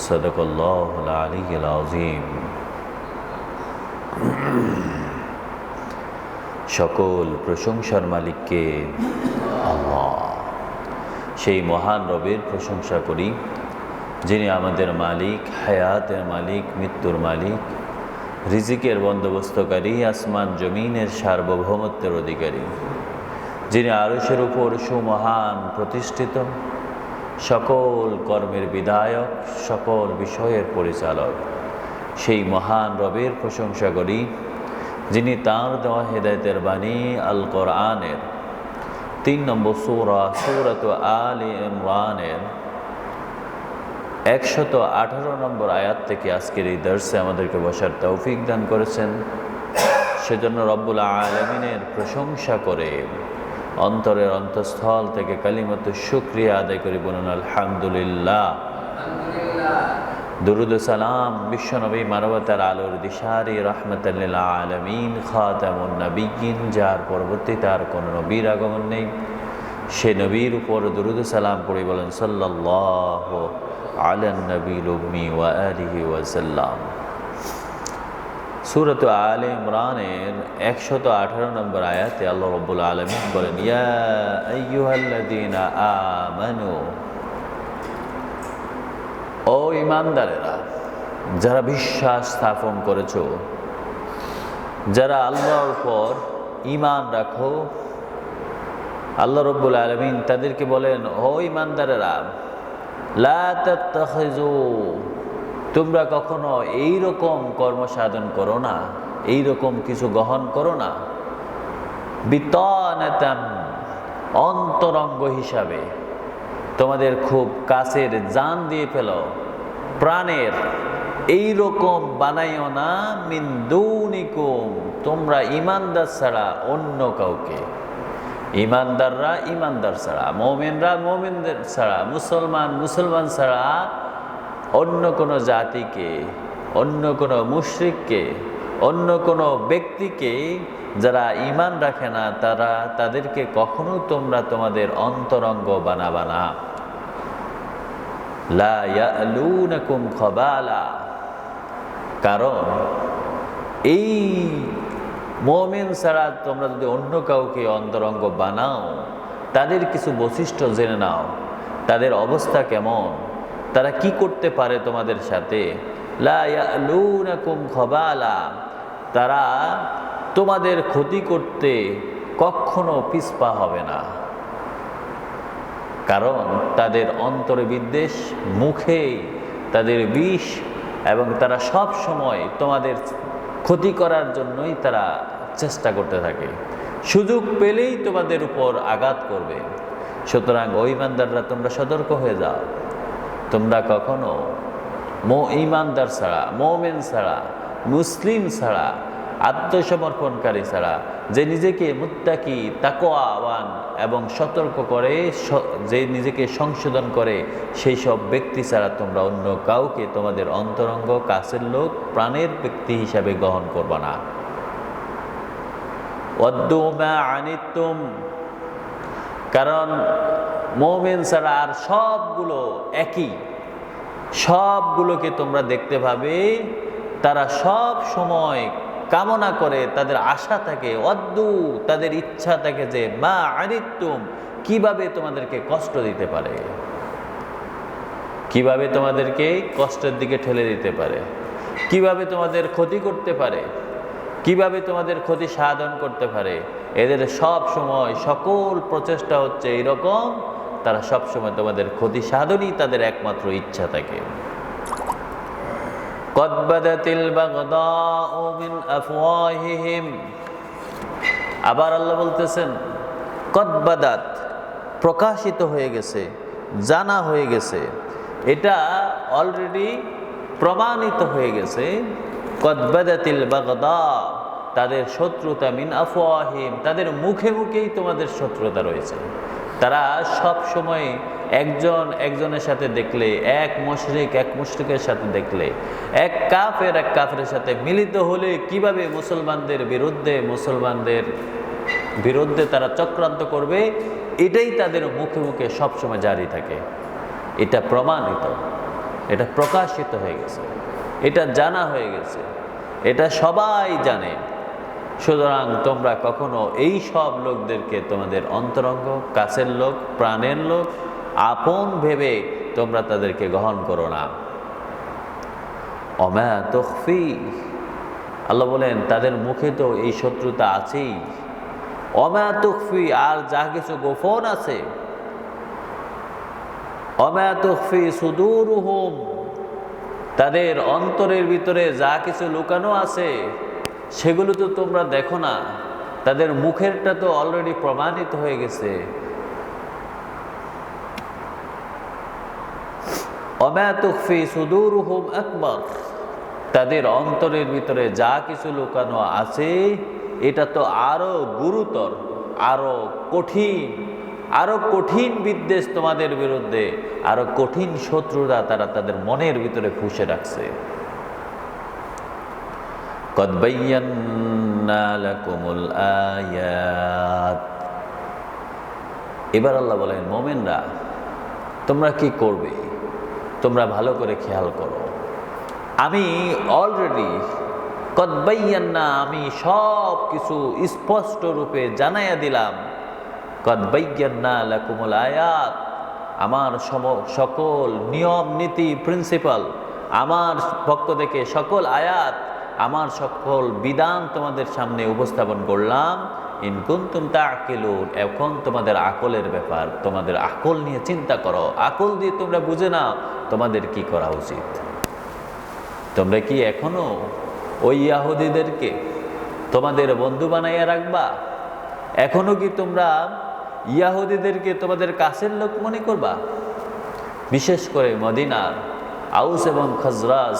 সদাকাল্লাহুল আলিয়্যুল আযীম। সকল প্রশংসার মালিককে আল্লাহ, সেই মহান রবের প্রশংসা করি যিনি আমাদের মালিক, হায়াতের মালিক, মৃত্যুর মালিক, রিজিকের বন্দোবস্তকারী, আসমান জমিনের সার্বভৌমত্বের অধিকারী, যিনি আরশের উপর সুমহান প্রতিষ্ঠিত, সকল কর্মের বিধায়ক, সকল বিষয়ের পরিচালক। সেই মহান রবের প্রশংসা করি যিনি তাঁর দেওয়া হেদায়েতের বাণী আল কোরআনের ৩ নম্বর সূরা সূরাত আলে ইমরানের ১১৮ নম্বর আয়াত থেকে আজকের এই দর্সে আমাদেরকে বসার তৌফিক দান করেছেন। সেজন্য রব্বুল আলামিনের প্রশংসা করে অন্তরের অন্তঃস্থল থেকে কালিমাতু শুকরিয়া আদায় করি, বলুন আলহামদুলিল্লাহ। দুরুদ ও সালাম বিশ্বনবী, মানবতার আলোর দিশারি, রাহমাতাল লিল আলামিন, খাতামুন নবিয়্যিন, যার পরবর্তীতে আর কোনো নবীর আগমন নেই, সে নবীর উপর দুরুদ ও সালাম পড়ি, বলেন সাল্লাল্লাহু আলান নবিয়্যিল উম্মি ওয়া আলিহি ওয়া সাল্লাম। সূরাত আলে ইমরানের ১১৮ নম্বর আয়াতে আল্লাহ রাব্বুল আলামিন বলেন, ইয়া আইয়ুহাল্লাযীনা আমানু, ও ঈমানদারেরা, যারা বিশ্বাস স্থাপন করেছো, যারা আল্লাহর উপর ঈমান রাখো, আল্লাহ রাব্বুল আলামিন তাদেরকে বলেন, ও ঈমানদারেরা, লা তাত্তাখিযু, তোমরা কখনো এই রকম কর্মসাধন করো না, এই রকম কিছু গ্রহণ করো না, বিতানাতাম, অন্তরঙ্গ হিসাবে, তোমাদের খুব কাছের জান দিয়ে ফেলো, প্রাণের, এই রকম বানাইও না, মিন দুনিকুম, তোমরা ঈমানদার ছাড়া অন্য কাউকে, ঈমানদাররা ঈমানদার ছাড়া, মুমিনরা মুমিনদের ছাড়া, মুসলমান মুসলমান ছাড়া অন্য কোনো জাতিকে, অন্য কোনো মুশরিককে, অন্য কোনো ব্যক্তিকে যারা ঈমান রাখে না, তাদেরকে কখনো তোমরা তোমাদের অন্তরঙ্গ বানাবা না। লা ইয়ালুনাকুম খাবালা, কারণ এই মুমিন ছাড়া তোমরা যদি অন্য কাউকে অন্তরঙ্গ বানাও, তাদের কিছু বৈশিষ্ট্য জেনে নাও, তাদের অবস্থা কেমন, তারা কি করতে পারে তোমাদের সাথে। লা ইয়ালুনাকুম খাবালা, তারা তোমাদের ক্ষতি করতে কখনো পিছপা হবে না, কারণ তাদের অন্তরে বিদ্বেষ, মুখে তাদের বিষ, এবং তারা সব সময় তোমাদের ক্ষতি করার জন্যই তারা চেষ্টা করতে থাকে, সুযোগ পেলেই তোমাদের উপর আঘাত করবে। সুতরাং ওই ঈমানদাররা, তোমরা সতর্ক হয়ে যাও, তোমরা কখনো ঈমানদার ছাড়া, মুমিন ছাড়া, মুসলিম ছাড়া, আত্মসমর্পণকারী ছাড়া, যে নিজেকে মুত্তাকি, তাকওয়াওয়ান এবং সতর্ক করে, যে নিজেকে সংশোধন করে, সেই সব ব্যক্তি ছাড়া তোমরা অন্য কাউকে তোমাদের অন্তরঙ্গ, কাছের লোক, প্রাণের ব্যক্তি হিসাবে গ্রহণ করবা না। ওয়াদ্দু মা আনিতুম, কারণ মুমিন ছাড়া আর সবগুলো একই, সবগুলোকে তোমরা দেখতে পাবে, তারা সব সময় কামনা করে, তাদের আশা থাকে, ওয়াদ্দু, তাদের ইচ্ছা থাকে যে মা আনিতুম, কিভাবে তোমাদেরকে কষ্ট দিতে পারে, কিভাবে তোমাদেরকে কষ্টের দিকে ঠেলে দিতে পারে, কিভাবে তোমাদের ক্ষতি করতে পারে, কিভাবে তোমাদের ক্ষতি সাধন করতে পারে। এদের সব সময় সকল প্রচেষ্টা হচ্ছে এইরকম, তারা সব সময় তোমাদের ক্ষতি সাধনই তাদের একমাত্র ইচ্ছা থাকে। কদ বাদাতিল বাগদাউ মিন আফওয়াহিহিম, আবার আল্লাহ বলতেছেন কদ বাদাত, প্রকাশিত হয়ে গেছে, জানা হয়ে গেছে, এটা অলরেডি প্রমাণিত হয়ে গেছে। কদ বাদাতিল বাগদা, তাদের শত্রুতা, মিন আফওয়াহিম, তাদের মুখে মুখেই তোমাদের শত্রুতা রয়েছে। তারা সব সময় একজন একজনের সাথে দেখলে, এক মুশরিক এক মুশরিকের সাথে দেখলে, এক কাফেরের সাথে মিলিত হলে কিভাবে মুসলমানদের বিরুদ্ধে তারা চক্রান্ত করবে, এটাই তাদের মুখে মুখে সবসময় জারি থাকে, এটা প্রমাণিত। এটা প্রকাশিত হয়ে গেছে, এটা জানা হয়ে গেছে, এটা সবাই জানে। সুতরাং তোমরা কখনো এই সব লোকদেরকে তোমাদের অন্তরঙ্গ, কাছের লোক, প্রাণের লোক, আপন ভেবে তোমরা তাদেরকে গ্রহণ করো না। অমা তখফি, আল্লাহ বলেন তাদের মুখে তো এই শত্রুতা আছেই। অমা তখফি, আর যা কিছু গোপন আছে। অমা তখফি সুদুরুহুম, তাদের অন্তরের ভিতরে যা কিছু লুকানো আছে সেগুলো তো তোমরা দেখো না, তাদের মুখেরটা তো অলরেডি প্রমাণিত হয়ে গেছে। অমা তুখফি সুদুরুহুম আকবার, তাদের অন্তরের ভিতরে যা কিছু লুকানো আছে এটা তো আরো গুরুতর, আরো কঠিন বিদ্বেষ তোমাদের বিরুদ্ধে, আরো কঠিন শত্রুতা তারা তাদের মনের ভিতরে ফুঁসে রাখছে। কদ বায়্যান্না লাকুমুল আয়াত, এবার আল্লাহ বলেন মুমিনরা তোমরা কি করবে, তোমরা ভালো করে খেয়াল করো। আমি অলরেডি কদ বায়্যান্না, আমি সব কিছু স্পষ্ট রূপে জানাইয়া দিলাম। কদ বায়্যান্না লাকুমুল আয়াত, আমার সকল নিয়ম নীতি প্রিন্সিপাল, আমার পক্ষ থেকে সকল আয়াত, আমার সকল বিধান তোমাদের সামনে উপস্থাপন করলাম। ইন কুনতুম তাকিলুন, এখন তোমাদের আকলের ব্যাপার, তোমাদের আকল নিয়ে চিন্তা করো, আকল দিয়ে তোমরা বুঝে নাও তোমাদের কি করা উচিত। তোমরা কি এখনো ওই ইয়াহুদীদেরকে তোমাদের বন্ধু বানাইয়া রাখবা? এখনো কি তোমরা ইয়াহুদীদেরকে তোমাদের কাছের লোক মনে করবা? বিশেষ করে মদিনার আউস এবং খাজরাজ,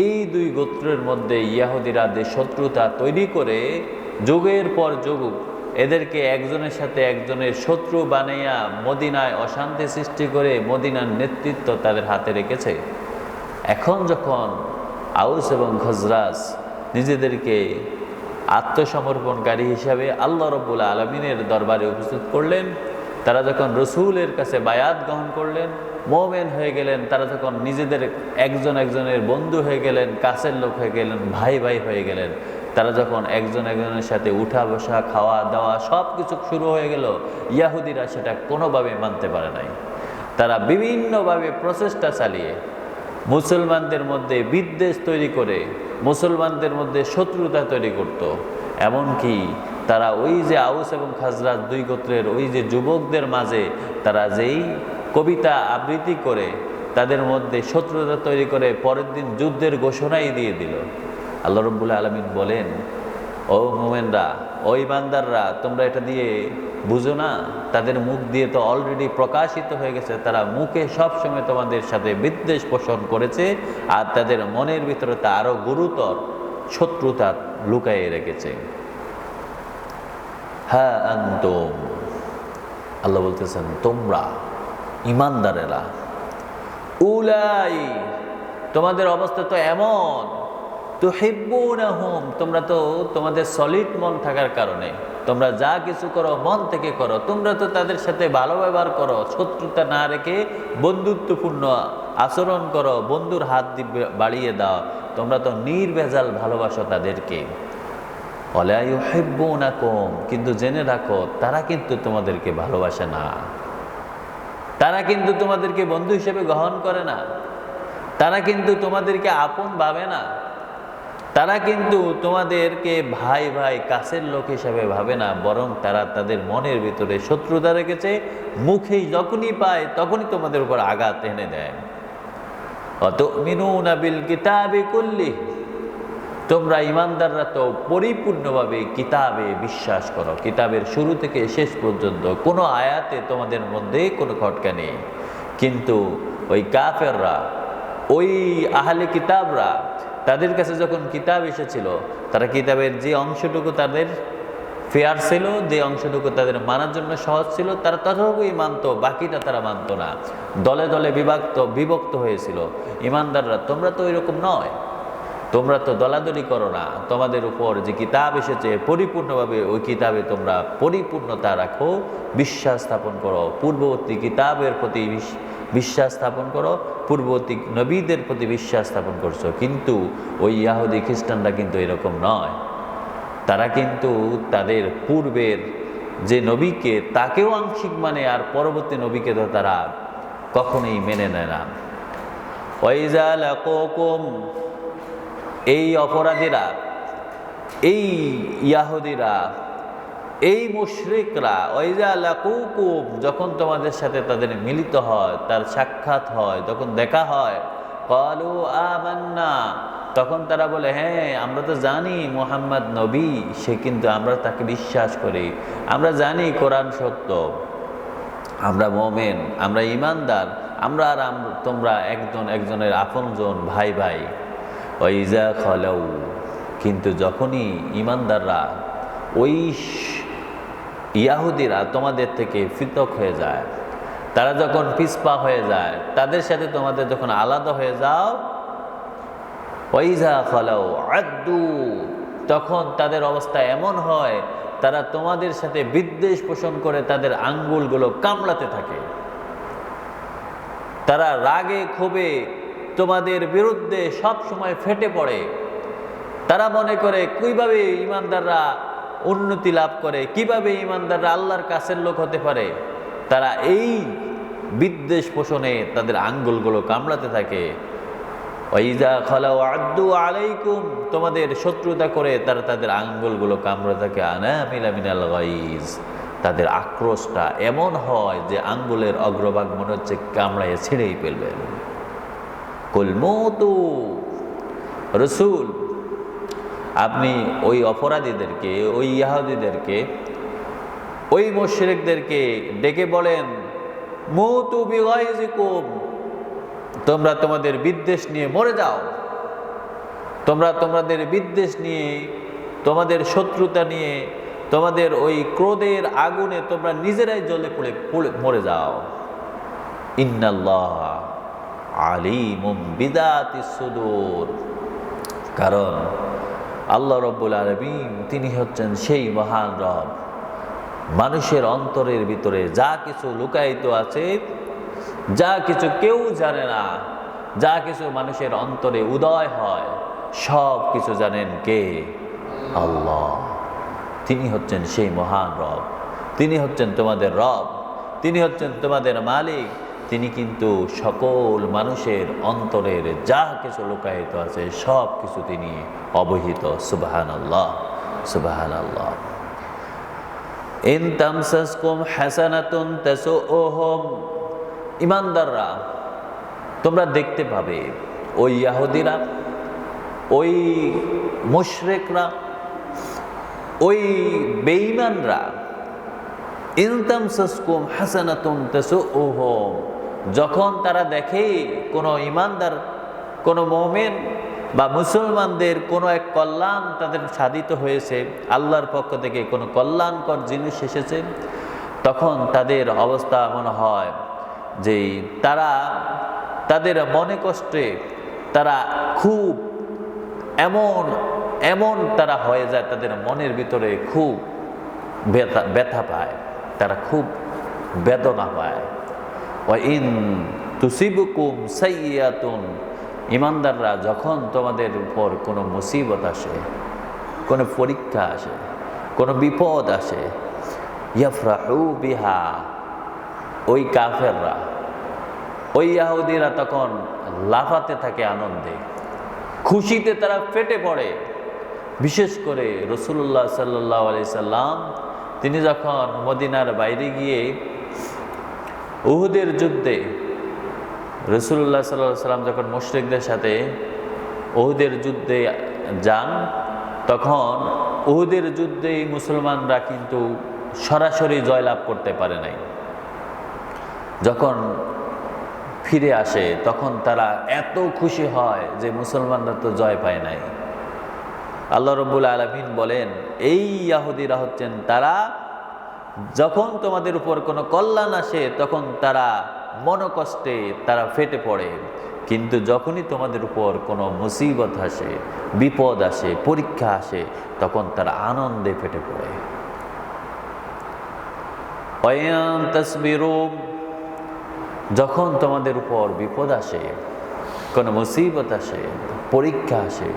এই দুই গোত্রের মধ্যে ইয়াহুদীরা যে শত্রুতা তৈরি করে যুগের পর যুগ এদেরকে একজনের সাথে একজনের শত্রু বানাইয়া মদিনায় অশান্তি সৃষ্টি করে মদিনার নেতৃত্ব তাদের হাতে রেখেছে। এখন যখন আউস এবং খাজরাজ নিজেদেরকে আত্মসমর্পণকারী হিসাবে আল্লাহ রাব্বুল আলামিনের দরবারে উপস্থিত করলেন, তারা যখন রসুলের কাছে বায়াত গ্রহণ করলেন, মুমিন হয়ে গেলেন, তারা যখন নিজেদের একজন একজনের বন্ধু হয়ে গেলেন, কাছের লোক হয়ে গেলেন, ভাই ভাই হয়ে গেলেন, তারা যখন একজন একজনের সাথে উঠা বসা, খাওয়া দাওয়া সব কিছু শুরু হয়ে গেল, ইয়াহুদিরা সেটা কোনোভাবে মানতে পারে নাই। তারা বিভিন্নভাবে প্রচেষ্টা চালিয়ে মুসলমানদের মধ্যে বিদ্বেষ তৈরি করে মুসলমানদের মধ্যে শত্রুতা তৈরি করত। এমনকি তারা ওই যে আউস এবং খাজরাজ দুই গোত্রের ওই যে যুবকদের মাঝে তারা যেই কবিতা আবৃত্তি করে তাদের মধ্যে শত্রুতা তৈরি করে পরের দিন যুদ্ধের ঘোষণাই দিয়ে দিল। আল্লাহ রাব্বুল আলামিন বলেন, ও মুমিনরা, ও ইমানদাররা, তোমরা এটা দিয়ে বুঝো না? তাদের মুখ দিয়ে তো অলরেডি প্রকাশিত হয়ে গেছে, তারা মুখে সবসময় তোমাদের সাথে বিদ্বেষ পোষণ করেছে, আর তাদের মনের ভিতরে তা আরো গুরুতর শত্রুতা লুকাইয়ে রেখেছে। হ্যাঁ আনতুম, আল্লাহ বলতেছেন তোমরা ইমানদারেরা, উলাই, তোমাদের অবস্থা তো এমন, তুহিব্বুনাহুম, তোমরা তো তোমাদের সলিড মন থাকার কারণে তোমরা যা কিছু করো মন থেকে করো, তোমরা তো তাদের সাথে ভালো ব্যবহার করো, শত্রুতা না রেখে বন্ধুত্বপূর্ণ আচরণ করো, বন্ধুর হাত বাড়িয়ে দাও, তোমরা তো নির্ভেজাল ভালোবাসো তাদেরকে। ওয়ালা ইউহিব্বুনাকুম, কিন্তু জেনে রাখো তারা কিন্তু তোমাদেরকে ভালোবাসে না, তারা কিন্তু তোমাদেরকে বন্ধু হিসেবে গ্রহণ করে না, তারা কিন্তু তোমাদেরকে আপন ভাবে না, তারা কিন্তু তোমাদেরকে ভাই ভাই কাছের লোক হিসাবে ভাবে না, বরং তারা তাদের মনের ভিতরে শত্রুতা রেখেছে, মুখেই যখনই পায় তখনই তোমাদের উপর আঘাত এনে দেয়। অতুমিনুনা বিল কিতাবি কুল্লি, তোমরা ইমানদাররা তো পরিপূর্ণভাবে কিতাবে বিশ্বাস করো, কিতাবের শুরু থেকে শেষ পর্যন্ত কোনো আয়াতে তোমাদের মধ্যে কোনো খটকা নেই। কিন্তু ওই কাফেররা, ওই আহলে কিতাবরা, তাদের কাছে যখন কিতাব এসেছিল, তারা কিতাবের যে অংশটুকু তাদের ফেয়ার ছিল, যে অংশটুকু তাদের মানার জন্য সহজ ছিল, তারা ততটুকুই মানত, বাকিটা তারা মানত না। দলে দলে বিভক্ত হয়েছিল। ইমানদাররা তোমরা তো এরকম নয়, তোমরা তো দলাদলি করো না, তোমাদের উপর যে কিতাব এসেছে পরিপূর্ণভাবে ওই কিতাবে তোমরা পরিপূর্ণতা রাখো, বিশ্বাস স্থাপন করো, পূর্ববর্তী কিতাবের প্রতি বিশ্বাস স্থাপন করো, পূর্ববর্তী নবীদের প্রতি বিশ্বাস স্থাপন করছো। কিন্তু ওই ইয়াহুদি খ্রিস্টানরা কিন্তু এরকম নয়। তারা কিন্তু তাদের পূর্বের যে নবীকে তাকেও আংশিক মানে, আর পরবর্তী নবীকে তো তারা কখনোই মেনে নেয় না। ওয়াইজা লাকুকুম, এই অপরাধীরা, এই ইয়াহুদিরা, এই মুশরিকরা, ওয়াইজা লাকুকুম, যখন তোমাদের সাথে তাদের মিলিত হয়, তার সাক্ষাৎ হয়, তখন দেখা হয়, ক্বালু আমান্না, তখন তারা বলে হ্যাঁ আমরা তো জানি মুহাম্মদ নবী, সে কিন্তু আমরা তাকে বিশ্বাস করি, আমরা জানি কোরআন সত্য, আমরা মুমিন, আমরা ঈমানদার, আমরা আর তোমরা একজন একজনের আপনজন, ভাই ভাই। ওয়াইজা খালাউ, কিন্তু যখনই ঈমানদাররা, ওই ইয়াহুদিরা তোমাদের থেকে পৃথক হয়ে যায়, তারা যখন পিছপা হয়ে যায়, তাদের সাথে তোমাদের যখন আলাদা হয়ে যাও, ওয়াইজা খালাউ আদ্দু, তখন তাদের অবস্থা এমন হয় তারা তোমাদের সাথে বিদ্বেষ পোষণ করে তাদের আঙ্গুলগুলো কামড়াতে থাকে। তারা রাগে ক্ষোভে তোমাদের বিরুদ্ধে সব সময় ফেটে পড়ে। তারা মনে করে কিভাবে ঈমানদাররা উন্নতি লাভ করে, কিভাবে ঈমানদাররা আল্লাহর কাছের লোক হতে পারে। তারা এই বিদ্বেষ পোষণে তাদের আঙ্গুলগুলো কামড়াতে থাকে। ওয়াইজা খালাউ আদ্দু আলাইকুম, তোমাদের শত্রুতা করে তারা তাদের আঙ্গুলগুলো কামড়াতে থাকে। আনামিলা মিনাল গাইজ, তাদের আক্রোশটা এমন হয় যে আঙ্গুলের অগ্রভাগ মনে হচ্ছে কামড়াইয়ে ছিঁড়েই ফেলবেন। কুল মুতু, রসুল আপনি ওই অপরাধীদেরকে, ওই ইহুদিদেরকে, ওই মুশরিকদেরকে ডেকে বলেন, মুতু বিগাইজিকুম, তোমরা তোমাদের বিদ্বেষ নিয়ে মরে যাও, তোমরা তোমাদের বিদ্বেষ নিয়ে, তোমাদের শত্রুতা নিয়ে, তোমাদের ওই ক্রোধের আগুনে তোমরা নিজেরাই জ্বলে পড়ে মরে যাও। ইন্নাল্লাহ আলিমুম বিদাতিস সুদূর, কারণ আল্লাহ রব্বুল আলামিন তিনি হচ্ছেন সেই মহান রব, মানুষের অন্তরের ভিতরে যা কিছু লুকায়িত আছে, যা কিছু কেউ জানে না, যা কিছু মানুষের অন্তরে উদয় হয়, সব কিছু জানেন কে? আল্লাহ। তিনি হচ্ছেন সেই মহান রব, তিনি হচ্ছেন তোমাদের রব, তিনি হচ্ছেন তোমাদের মালিক। তিনি কিন্তু সকল মানুষের অন্তরের যা কিছু লুকায়িত আছে সব কিছু তিনি অবহিত। সুবহানাল্লাহ, সুবহানাল্লাহ। ইন তামসাসকুম হাসানাতুন তাসুউহুম, ঈমানদাররা তোমরা দেখতে পাবে ওই ইহুদিরা, ওই মুশরিকরা, ওই বেঈমানরা, ইন তামসাসকুম হাসানাতুন তাসুউহুম, যখন তারা দেখে কোনো ঈমানদার, কোনো মুমিন বা মুসলমানদের কোনো এক কল্যাণ তাদের সাধিত হয়েছে, আল্লাহর পক্ষ থেকে কোনো কল্যাণকর জিনিস এসেছে, তখন তাদের অবস্থা মনে হয় যে তারা তাদের মনে কষ্টে তারা খুব এমন তারা হয়ে যায়, তাদের মনের ভিতরে খুব ব্যথা পায়, তারা খুব বেদনা পায়। ওয়া ইন তুসিবুকুম সাইয়্যাতুন, ঈমানদাররা যখন তোমাদের উপর কোনো মুসিবত আসে, কোনো পরীক্ষা আসে, কোনো বিপদ আসে, ইয়াফরাহু বিহা, ওই কাফেররা, ওই ইহুদিরা তখন লাফাতে থাকে আনন্দে, খুশিতে তারা ফেটে পড়ে। বিশেষ করে রাসূলুল্লাহ সাল্লাল্লাহু আলাইহি সাল্লাম তিনি যখন মদিনার বাইরে গিয়ে উহুদের যুদ্ধে, রাসূলুল্লাহ সাল্লাল্লাহু আলাইহি সাল্লাম যখন মুশরিকদের সাথে উহুদের যুদ্ধে যান, তখন উহুদের যুদ্ধে মুসলমানরা কিন্তু সরাসরি জয়লাভ করতে পারে নাই। যখন ফিরে আসে তখন তারা এত খুশি হয় যে মুসলমানরা তো জয় পায় নাই। আল্লাহ রাব্বুল আলামিন বলেন, এই ইহুদিরা হচ্ছেন তারা, যখন তোমাদের উপর কোনো কল্যাণ আসে তখন তারা মনোকষ্টে তারা ফেটে পড়ে, কিন্তু যখনই তোমাদের উপর কোনো মুসিবত আসে, বিপদ আসে, পরীক্ষা আসে, তখন তারা আনন্দে ফেটে পড়ে। ওয়াইন তাসবিরু, যখন তোমাদের উপর বিপদ আসে, কোনো মুসিবত আসে, পরীক্ষা আসে,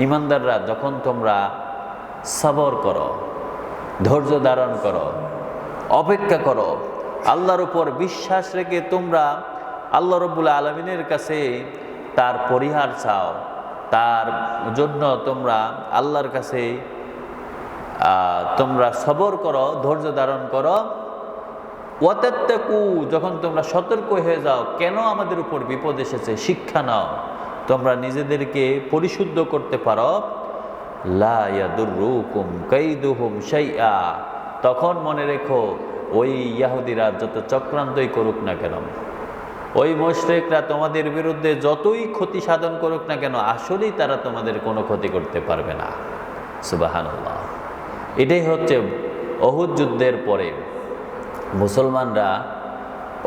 ইমানদাররা যখন তোমরা সবর করো, ধৈর্য ধারণ করো, অপেক্ষা করো, আল্লাহর উপর বিশ্বাস রেখে তোমরা আল্লাহ রাব্বুল আলামিনের কাছে তার পরিহার চাও, তার জন্য তোমরা আল্লাহর কাছে তোমরা সবর করো, ধৈর্য ধারণ করো, ওয়াতাত্তাকু, যখন তোমরা সতর্ক হয়ে যাও কেন আমাদের উপর বিপদ এসেছে, শিক্ষা নাও, তোমরা নিজেদেরকে পরিশুদ্ধ করতে পারো, লা ইয়াদুররুকুম কাইদুহুম শাইআ, তখন মনে রেখো ওই ইহুদিরা যত চক্রান্তই করুক না কেন, ওই মুশরিকরা তোমাদের বিরুদ্ধে যতই ক্ষতি সাধন করুক না কেন, আসলেই তারা তোমাদের কোনো ক্ষতি করতে পারবে না। সুবহানাল্লাহ। এটাই হচ্ছে উহুদ যুদ্ধের পরে মুসলমানরা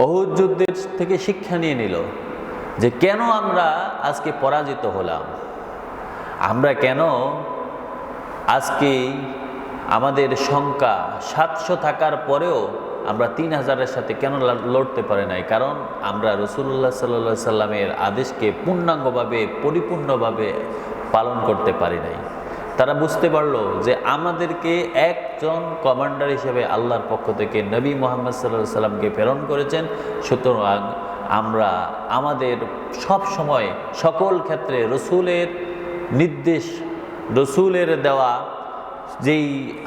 উহুদ যুদ্ধের থেকে শিক্ষা নিয়ে নিল যে কেন আমরা আজকে পরাজিত হলাম, আমরা কেন আজকে আমাদের সংখ্যা 700 থাকার পরেও আমরা 3000-এর সাথে কেন লড়তে পারি নাই, কারণ আমরা রাসূলুল্লাহ সাল্লাল্লাহু আলাইহি সাল্লামের আদেশকে পূর্ণাঙ্গভাবে পরিপূর্ণভাবে পালন করতে পারি নাই। তারা বুঝতে পারলো যে আমাদেরকে একজন কমান্ডার হিসেবে আল্লাহর পক্ষ থেকে নবী মুহাম্মদ সাল্লাল্লাহু আলাইহি সাল্লামকে প্রেরণ করেছেন, সুতরাং আমরা আমাদের সব সময় সকল ক্ষেত্রে রসুলের নির্দেশ, রসুলের দেওয়া যেই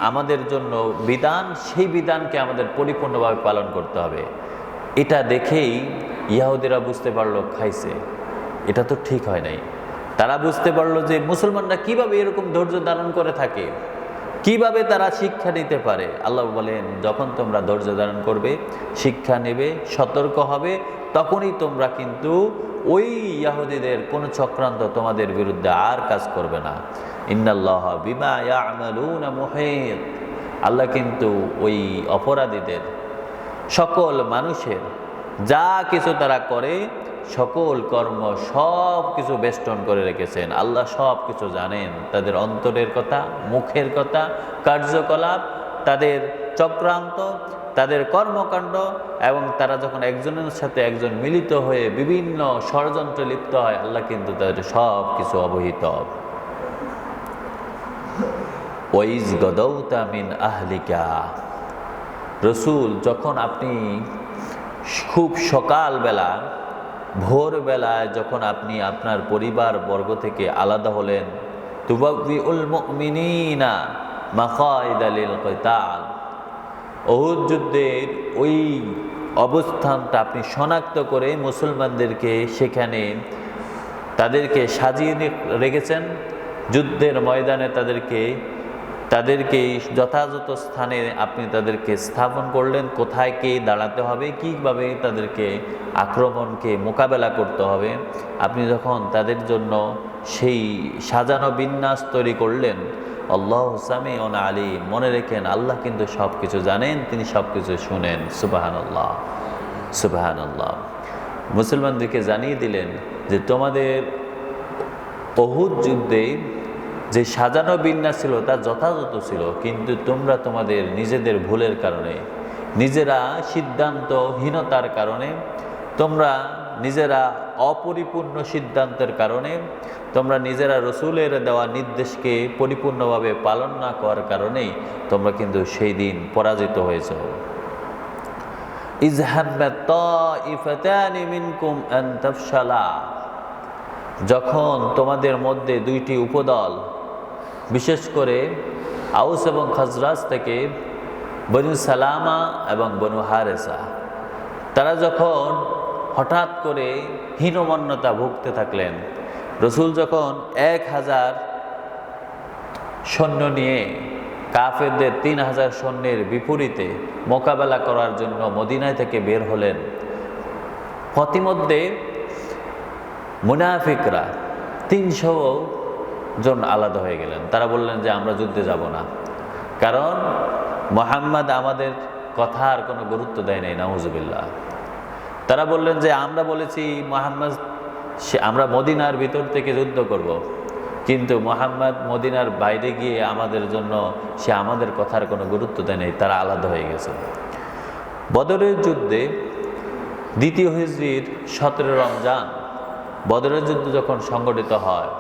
আমাদের জন্য বিধান, সেই বিধানকে আমাদের পরিপূর্ণভাবে পালন করতে হবে। এটা দেখেই ইহুদিরা বুঝতে পারলো খাইছে, এটা তো ঠিক হয় নাই। তারা বুঝতে পারলো যে মুসলমানরা কিভাবে এরকম ধৈর্য ধারণ করে থাকে, কিভাবে তারা শিক্ষা নিতে পারে। আল্লাহ বলেন যখন তোমরা ধৈর্য ধারণ করবে, শিক্ষা নেবে, সতর্ক হবে, তখনই তোমরা কিন্তু ওই ইহুদিদের কোনো চক্রান্ত তোমাদের বিরুদ্ধে আর কাজ করবে না। ইন্নাল্লাহা বিমা ইয়ামালুনা মুহীত, আল্লাহ কিন্তু ওই অপরাধীদের, সকল মানুষের যা কিছু তারা করে, সকল কর্ম সব কিছু বেষ্টন করে রেখেছেন। আল্লাহ সব কিছু জানেন, তাদের অন্তরের কথা, মুখের কথা, কার্যকলাপ, তাদের চক্রান্ত, তাদের কর্মকাণ্ড, এবং তারা যখন একজনের সাথে একজন মিলিত হয়ে বিভিন্ন ষড়যন্ত্রে লিপ্ত হয়, আল্লাহ কিন্তু তাদের সব কিছু অবহিত। ওয়াইজ গদাউতা মিন আহলিকা, রসুল যখন আপনি খুব সকালবেলা, ভোরবেলায় যখন আপনি আপনার পরিবার বর্গ থেকে আলাদা হলেন, তুবাউউল মুমিনিনা মাকাইদা লিল কিতাল, উহুদ যুদ্ধের ওই অবস্থানটা আপনি শনাক্ত করে মুসলমানদেরকে সেখানে তাদেরকে সাজিয়ে রেখেছেন, যুদ্ধের ময়দানে তাদেরকে যথাযথ স্থানে আপনি তাদেরকে স্থাপন করলেন, কোথায় কে দাঁড়াতে হবে, কীভাবে তাদেরকে আক্রমণকে মোকাবেলা করতে হবে। আপনি যখন তাদের জন্য সেই সাজানো বিন্যাস তৈরি করলেন, আল্লাহু সামিউন আলিম, মনে রেখেন আল্লাহ কিন্তু সব কিছু জানেন, তিনি সব কিছু শুনেন। সুবহানাল্লাহ, সুবহানাল্লাহ। মুসলমানদেরকে জানিয়ে দিলেন যে তোমাদের উহুদ যুদ্ধে যে সাজানো বিন্যাস ছিল তা যথাযথ ছিল, কিন্তু তোমরা তোমাদের নিজেদের ভুলের কারণে, নিজেরা সিদ্ধান্তহীনতার কারণে, তোমরা নিজেরা অপরিপূর্ণ সিদ্ধান্তের কারণে, তোমরা নিজেরা রসুলের দেওয়া নির্দেশকে পরিপূর্ণভাবে পালন না করার কারণেই তোমরা কিন্তু সেই দিন পরাজিত হয়েছ। ইযহাব্বা তাইফাতানি মিনকুম আন তাফশালা, যখন তোমাদের মধ্যে দুইটি উপদল, বিশেষ করে আউস এবং খাজরাজ থেকে বনু সালামা এবং বনু হারেসা, তারা যখন হঠাৎ করে হীনমন্যতা ভুগতে থাকলেন, রসুল যখন 1000 সৈন্য নিয়ে কাফেরদের 3000 সৈন্যের বিপরীতে মোকাবেলা করার জন্য মদিনায় থেকে বের হলেন, পথিমধ্যে মুনাফিকরা 300 জন আলাদা হয়ে গেলেন। তারা বললেন যে আমরা যুদ্ধে যাব না, কারণ মুহাম্মদ আমাদের কথার কোনো গুরুত্ব দেয় নাই। নাউজুবিল্লাহ। তারা বললেন যে আমরা বলেছি মুহাম্মদ, আমরা মদিনার ভিতর থেকে যুদ্ধ করব, কিন্তু মুহাম্মদ মদিনার বাইরে গিয়ে আমাদের জন্য সে আমাদের কথার কোনো গুরুত্ব দেয় নাই। তারা আলাদা হয়ে গেছে। বদরের যুদ্ধে দ্বিতীয় হিজরির 17 রমজান বদরের যুদ্ধ যখন সংগঠিত হয়,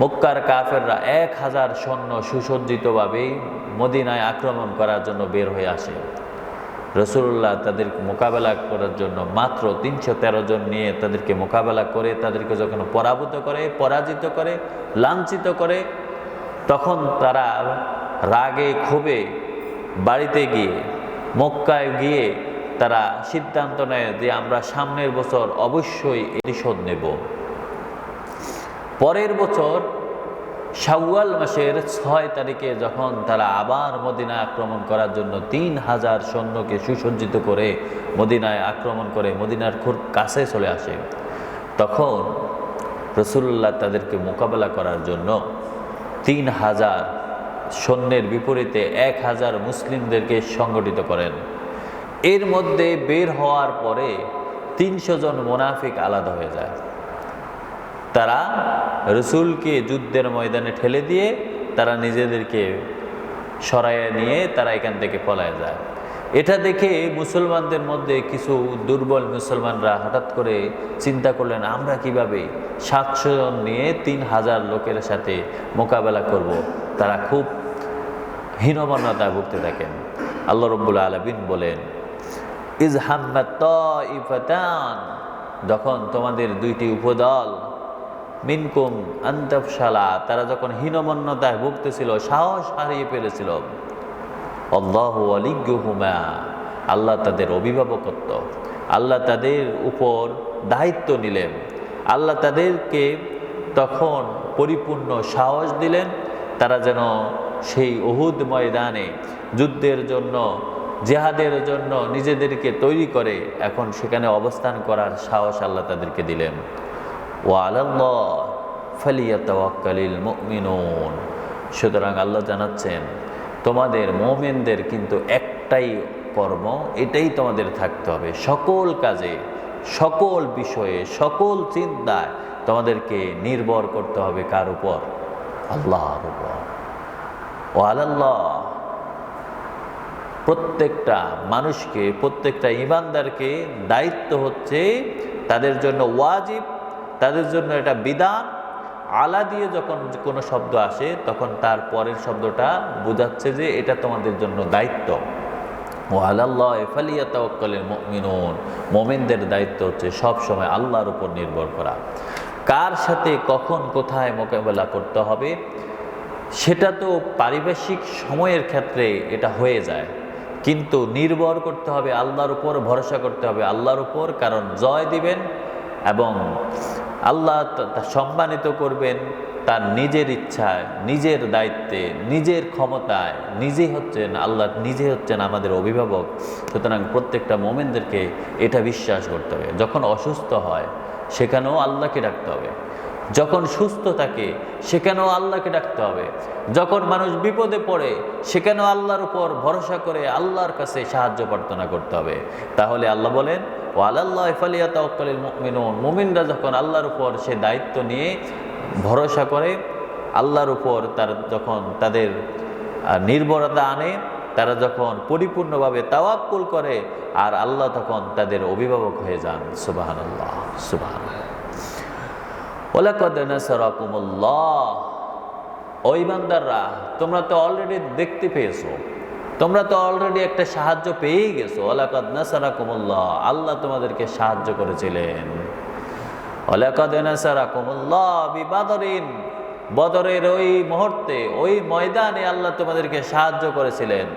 মক্কার কাফেররা 1000 সৈন্য সুসজ্জিতভাবে মদিনায় আক্রমণ করার জন্য বের হয়ে আসে। রাসূলুল্লাহ তাদের মোকাবেলা করার জন্য মাত্র 313 জন নিয়ে তাদেরকে মোকাবেলা করে তাদেরকে যখন পরাজিত করে লাঞ্ছিত করে, তখন তারা রাগে ক্ষোভে বাড়িতে গিয়ে মক্কায় গিয়ে তারা সিদ্ধান্ত নেয় যে আমরা সামনের বছর অবশ্যই প্রতিশোধ নেব। পরের বছর শাওয়াল মাসের 6 তারিখে যখন তারা আবার মদিনায় আক্রমণ করার জন্য 3000 সৈন্যকে সুসজ্জিত করে মদিনায় আক্রমণ করে মদিনার খুব কাছে চলে আসে, তখন রাসূলুল্লাহ তাদেরকে মোকাবেলা করার জন্য 3000 সৈন্যের বিপরীতে 1000 মুসলিমদেরকে সংগঠিত করেন। এর মধ্যে বের হওয়ার পরে 300 জন মুনাফিক আলাদা হয়ে যায়। তারা রাসূলকে যুদ্ধের ময়দানে ঠেলে দিয়ে তারা নিজেদেরকে সরাইয়ে নিয়ে তারা এখান থেকে পলায় যায়। এটা দেখে মুসলমানদের মধ্যে কিছু দুর্বল মুসলমানরা হঠাৎ করে চিন্তা করলেন, আমরা কিভাবে 700 জন নিয়ে 3000 লোকের সাথে মোকাবেলা করব। তারা খুব হীনমন্যতায় ভুগতে থাকেন। আল্লাহ রাব্বুল আলামিন বলেন, ইজ হাম্মাত তাইফাতান, যখন তোমাদের দুইটি উপদল মিনকুম আনতাফশালা, তারা যখন হীনমন্যতায় ভুগতেছিল, সাহস হারিয়ে ফেলেছিল, আল্লাহু ওয়ালিয়্যুহুমা, আল্লাহ তাদের অভিভাবকত্ব, আল্লাহ তাদের উপর দায়িত্ব নিলেন, আল্লাহ তাদেরকে তখন পরিপূর্ণ সাহস দিলেন, তারা যেন সেই উহুদ ময়দানে যুদ্ধের জন্য জিহাদের জন্য নিজেদেরকে তৈরি করে এখন সেখানে অবস্থান করার সাহস আল্লাহ তাদেরকে দিলেন। ওয়া আলাল্লাহ ফালিয়াতাওয়াক্কালিল মুমিনুন, সুতরাং আল্লাহ জানাচ্ছেন তোমাদের মুমিনদের কিন্তু একটাই কর্ম, এটাই তোমাদের থাকতে হবে। সকল কাজে, সকল বিষয়ে, সকল চিন্তায় তোমাদেরকে নির্ভর করতে হবে কার উপর? আল্লাহর উপর। ওয়া আলাল্লাহ, প্রত্যেকটা মানুষকে, প্রত্যেকটা ঈমানদারকে দায়িত্ব হচ্ছে তাদের জন্য ওয়াজিব, তাদের জন্য এটা বিধান। আলা দিয়ে যখন কোনো শব্দ আসে তখন তার পরের শব্দটা বোঝাচ্ছে যে এটা তোমাদের জন্য দায়িত্ব। ওয়া আলাল্লাহি ফালিয়াতাওয়াক্কালিল মুমিনুন, মুমিনদের দায়িত্ব হচ্ছে সব সময় আল্লাহর উপর নির্ভর করা। কার সাথে কখন কোথায় মোকাবেলা করতে হবে সেটা তো পারিপার্শ্বিক সময়ের ক্ষেত্রে এটা হয়ে যায়, কিন্তু নির্ভর করতে হবে আল্লাহর উপর, ভরসা করতে হবে আল্লাহর উপর, কারণ জয় দিবেন এবং আল্লাহ সম্মানিত করবেন তার নিজের ইচ্ছায়, নিজের দায়িত্বে, নিজের ক্ষমতায়। নিজেই হচ্ছেন আল্লাহ, নিজে হচ্ছেন আমাদের অভিভাবক। সুতরাং প্রত্যেকটা মুমিনদেরকে এটা বিশ্বাস করতে হবে। যখন অসুস্থ হয় সেখানেও আল্লাহকে ডাকতে হবে, যখন সুস্থ থাকে সেখানেও আল্লাহকে ডাকতে হবে, যখন মানুষ বিপদে পড়ে সেখানেও আল্লাহর উপর ভরসা করে আল্লাহর কাছে সাহায্য প্রার্থনা করতে হবে। তাহলে আল্লাহ বলেন, ওয়া আলাল্লাহি ফালিয়াতাওয়াক্কালিল মুমিনুন, মুমিনরা যখন আল্লাহর উপর সে দায়িত্ব নিয়ে ভরসা করে, আল্লাহর উপর যখন তাদের নির্ভরতা আনে, তারা যখন পরিপূর্ণভাবে তাওয়াক্কুল করে, আর আল্লাহ তখন তাদের অভিভাবক হয়ে যান। সুবহানাল্লাহ, সুবহানাল্লাহ। ওয়ালাকাদ নাসারাকুমুল্লাহ, ওই বান্দাররা তোমরা তো অলরেডি দেখতে পেয়েছো, তোমরা তো অলরেডি একটা সাহায্য পেয়েই গেছো। ওয়ালাকাদ নাসারাকুমুল্লাহ, আল্লাহ তোমাদেরকে সাহায্য করেছিলেন। ওয়ালাকাদ নাসারাকুমুল্লাহ বিবাদরিন, বদরের ওই মুহূর্তে, ওই ময়দানে আল্লাহ তোমাদেরকে সাহায্য করেছিলেন।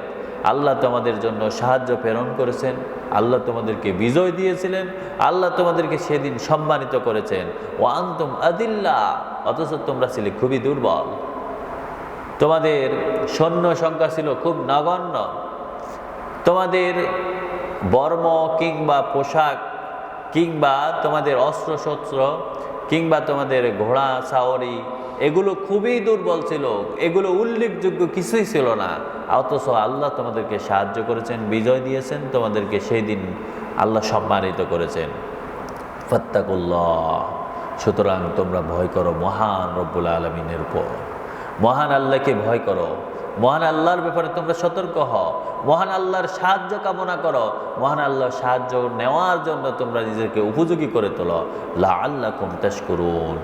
আল্লাহ তোমাদের জন্য সাহায্য প্রেরণ করেছেন, আল্লাহ তোমাদেরকে বিজয় দিয়েছিলেন, আল্লাহ তোমাদেরকে সেদিন সম্মানিত করেছেন। ওয়া আনতুম আদিল্লা, অথচ তোমরা ছিলে খুবই দুর্বল, তোমাদের সৈন্য সংখ্যা ছিল খুব নগণ্য, তোমাদের বর্ম কিংবা পোশাক কিংবা তোমাদের অস্ত্রশস্ত্র কিংবা তোমাদের ঘোড়া সাওয়ারি এগুলো খুবই দুর্বল ছিল, এগুলো উল্লেখযোগ্য কিছুই ছিল না। অথচ আল্লাহ তোমাদেরকে সাহায্য করেছেন, বিজয় দিয়েছেন, তোমাদেরকে সেই দিন আল্লাহ সম্মানিত করেছেন। ফাত্তাকুল্লাহ, সুতরাং তোমরা ভয় করো মহান রব্বুল আলামিনের উপর, মহান আল্লাহকে ভয় করো। মহান আল্লাহর ব্যাপারে তোমরা সতর্ক হও, মহান আল্লাহর সাহায্য কামনা করো, মহান আল্লাহর সাহায্য নেওয়ার জন্য তোমরা নিজেকে উপযোগী করে তোলো, লাআল্লাকুম তাশকুরুন,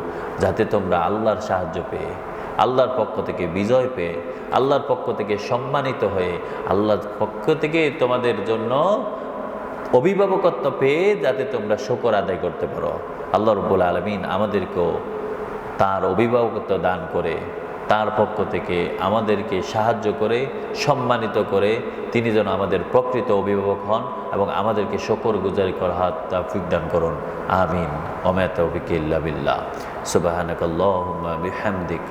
যাতে তোমরা আল্লাহর সাহায্য পেয়ে, আল্লাহর পক্ষ থেকে বিজয় পেয়ে, আল্লাহর পক্ষ থেকে সম্মানিত হয়ে, আল্লাহর পক্ষ থেকে তোমাদের জন্য অভিভাবকত্ব পেয়ে যাতে তোমরা শুকর আদায় করতে পারো। আল্লাহ রাব্বুল আলামিন আমাদেরকেও তার অভিভাবকত্ব দান করে, তার পক্ষ থেকে আমাদেরকে সাহায্য করে, সম্মানিত করে তিনি যেন আমাদের প্রকৃত অভিভাবক হন এবং আমাদেরকে শুকর গুজারি করার তৌফিক দান করুন। আমিন। ওয়া মা তাওফিকি ইল্লা বিল্লাহ। সুবহানাকাল্লাহুম্মা বিহামদিক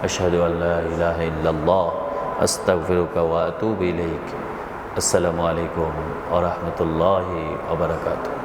আশহাদু আল্লা ইলাহা ইল্লাল্লাহ আস্তাগফিরুকা ওয়া আতুবু ইলাইক। আসসালামু আলাইকুম ওয়া রাহমাতুল্লাহি ওয়া বারাকাতুহু।